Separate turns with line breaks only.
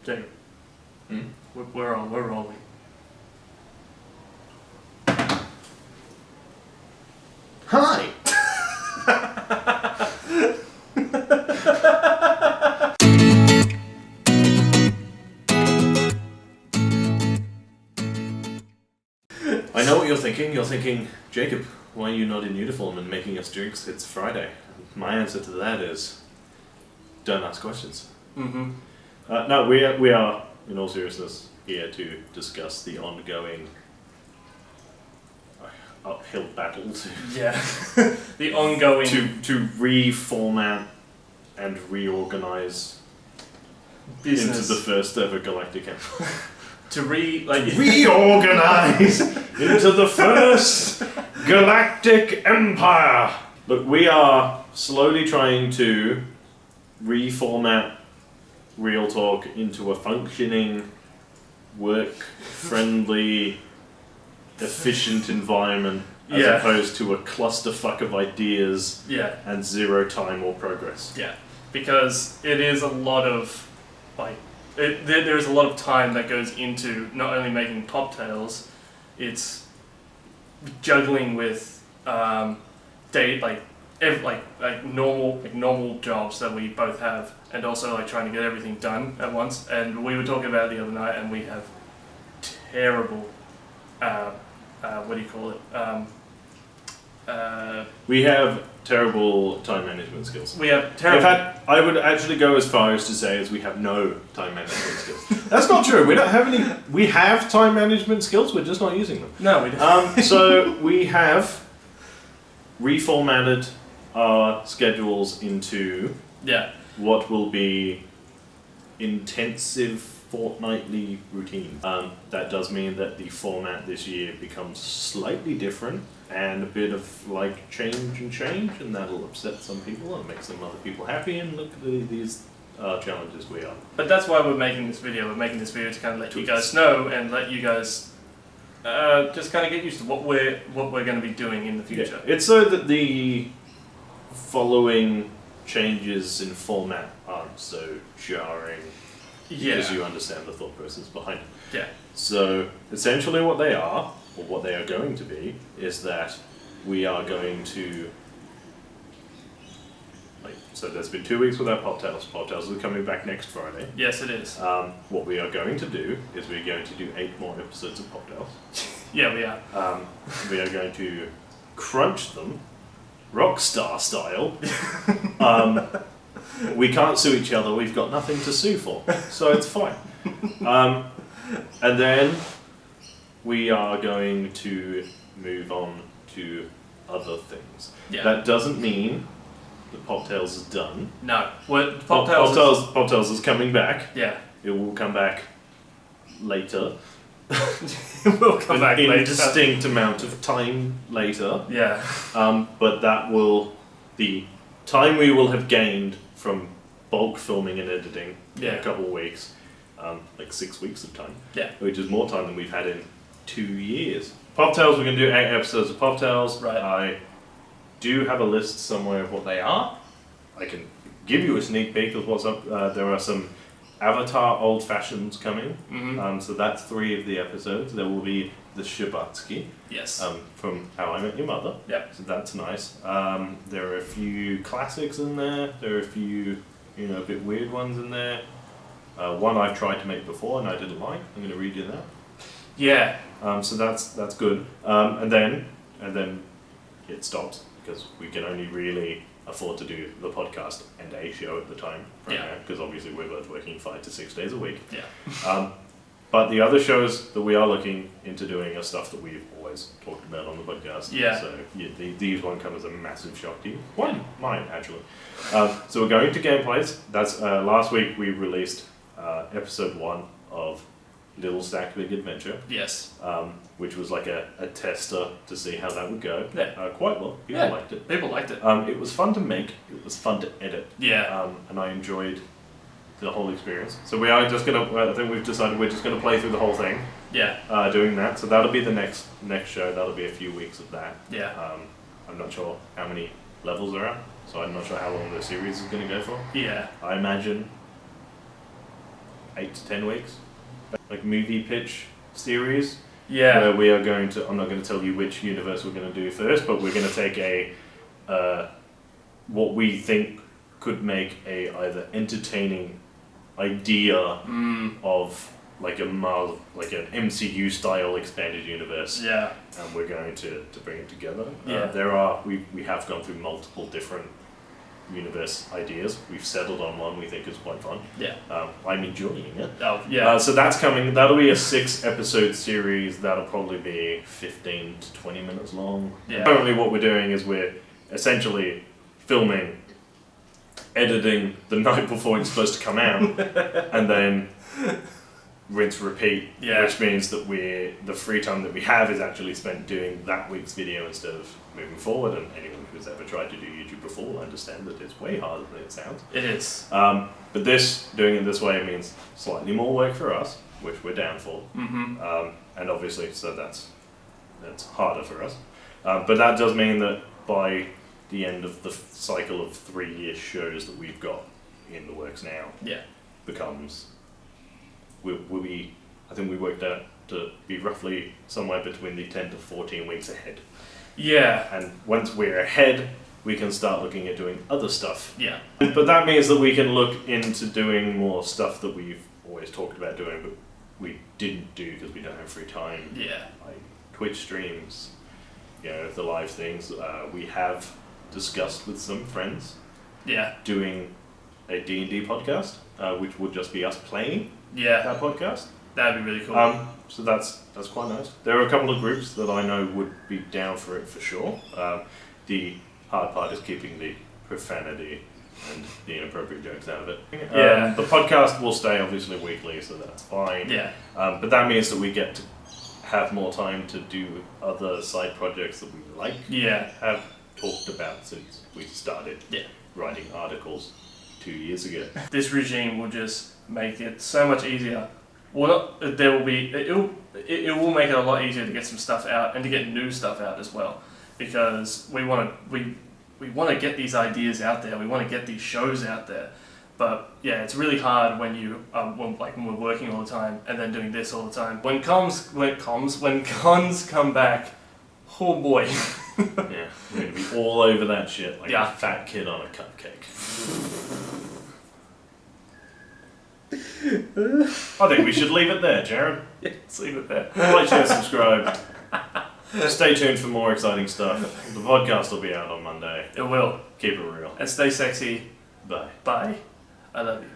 Jake. We're rolling.
Hi! I know what you're thinking. You're thinking, Jacob, why are you not in uniform and making us drinks? It's Friday. My answer to that is, don't ask questions.
Mm-hmm.
No, we are, in all seriousness, here to discuss the ongoing uphill battle
The ongoing...
to reformat and reorganize
business.
into the first ever galactic empire.
Reorganize
into the first galactic empire. Look, we are slowly trying to reformat Real Talk into a functioning, work-friendly, efficient environment as opposed to a clusterfuck of ideas and zero time or progress.
Yeah, because it is a lot of there is a lot of time that goes into not only making Pop Tales, it's juggling with normal jobs that we both have, and also trying to get everything done at once. And we were talking about it the other night, and we have terrible what do you call it?
We have terrible time management skills.
We have terrible.
In fact, I would actually go as far as to say as we have no time management skills. That's not true. We don't have any. We have time management skills. We're just not using them.
No, we don't.
So we have reformatted our schedules into what will be intensive fortnightly routine. That does mean that the format this year becomes slightly different and a bit of change, and that'll upset some people and make some other people happy, and look at these challenges we are.
But that's why we're making this video. We're making this video to kind of let you guys know and let you guys just kind of get used to what we're going to be doing in the future.
Yeah. It's so that the following changes in format aren't so jarring. Because you understand the thought process behind it.
Yeah.
So essentially what they are, or what they are going to be, is that we are going to... So there's been 2 weeks without Pop Tales. Pop Tales is coming back next Friday.
Yes, it is.
What we are going to do is we're going to do 8 more episodes of Pop Tales.
Yeah, we are.
We are going to crunch them, Rockstar style. We can't sue each other, we've got nothing to sue for, so it's fine. And then we are going to move on to other things.
Yeah.
That doesn't mean that Pop Tales is done.
No.
Pop Tales is coming back.
Yeah.
It will come back later.
It will come back later.
In a distinct amount of time later.
Yeah.
But that will... The time we will have gained from bulk filming and editing in a couple of weeks, 6 weeks of time, which is more time than we've had in 2 years. Pop Tales, we're going to do 8 episodes of Pop Tales.
Right.
I do have a list somewhere of what they are. I can give you a sneak peek of what's up. There are some Avatar Old Fashions coming, so that's 3 of the episodes. There will be the Shabbatsky.
Yes.
From How I Met Your Mother.
Yep.
So that's nice. There are a few classics in there. There are a few, a bit weird ones in there. One I've tried to make before and I didn't like. I'm going to redo that.
Yeah.
So that's good. And then it stops because we can only really afford to do the podcast and a show at the time right now, because obviously we're both working 5 to 6 days a week.
Yeah.
But the other shows that we are looking into doing are stuff that we've always talked about on the podcast.
Yeah.
So these won't come as a massive shock to you. One might, actually. So we're going to gameplays. That's last week we released episode 1 of Little Stack Big Adventure.
Yes.
Which was like a tester to see how that would go.
Yeah.
Quite well. People liked it.
People liked it.
It was fun to make. It was fun to edit.
Yeah.
And I enjoyed the whole experience. So we are just gonna. I think we've decided we're just gonna play through the whole thing.
Yeah.
Doing that. So that'll be the next show. That'll be a few weeks of that.
Yeah.
I'm not sure how many levels are out, so I'm not sure how long the series is gonna go for.
Yeah.
I imagine 8 to 10 weeks, like movie pitch series.
Yeah.
Where we are going to, I'm not going to tell you which universe we're going to do first, but we're going to take what we think could make a either entertaining idea of like an MCU style expanded universe.
Yeah.
And we're going to bring it together.
Yeah.
We have gone through multiple different universe ideas. We've settled on one we think is quite fun.
Yeah.
I'm enjoying it.
Oh, yeah.
So that's coming. That'll be a 6-episode series. That'll probably be 15 to 20 minutes long.
Yeah.
Currently what we're doing is we're essentially filming, editing the night before it's supposed to come out, and then rinse repeat, which means that the free time that we have is actually spent doing that week's video instead of moving forward. And anyone who's ever tried to do YouTube before will understand that it's way harder than it sounds.
It is.
But doing it this way means slightly more work for us, which we're down for. And obviously, so that's harder for us. But that does mean that by the end of the cycle of 3-year shows that we've got in the works now, becomes I think we worked out to be roughly somewhere between the 10 to 14 weeks ahead.
Yeah.
And once we're ahead, we can start looking at doing other stuff.
Yeah.
But that means that we can look into doing more stuff that we've always talked about doing, but we didn't do because we don't have free time.
Yeah.
Like Twitch streams, the live things. We have discussed with some friends.
Yeah.
Doing a D&D podcast, which would just be us playing.
Yeah.
That podcast.
That'd be really cool.
So that's quite nice. There are a couple of groups that I know would be down for it for sure. The hard part is keeping the profanity and the inappropriate jokes out of it.
Yeah.
The podcast will stay obviously weekly, so that's fine.
Yeah.
But that means that we get to have more time to do other side projects that we have talked about since we started writing articles 2 years ago.
This regime will just make it so much easier. Well, it will make it a lot easier to get some stuff out and to get new stuff out as well, because we want to get these ideas out there. We want to get these shows out there. But yeah, it's really hard when when we're working all the time and then doing this all the time. When cons come back, oh boy.
Yeah, we're gonna be all over that shit like a fat kid on a cupcake. I think we should leave it there, Jared.
Yeah, let's leave it there.
Like, share, subscribe. Stay tuned for more exciting stuff. The podcast will be out on Monday.
It will.
Keep it real.
And stay sexy.
Bye.
Bye. I love you.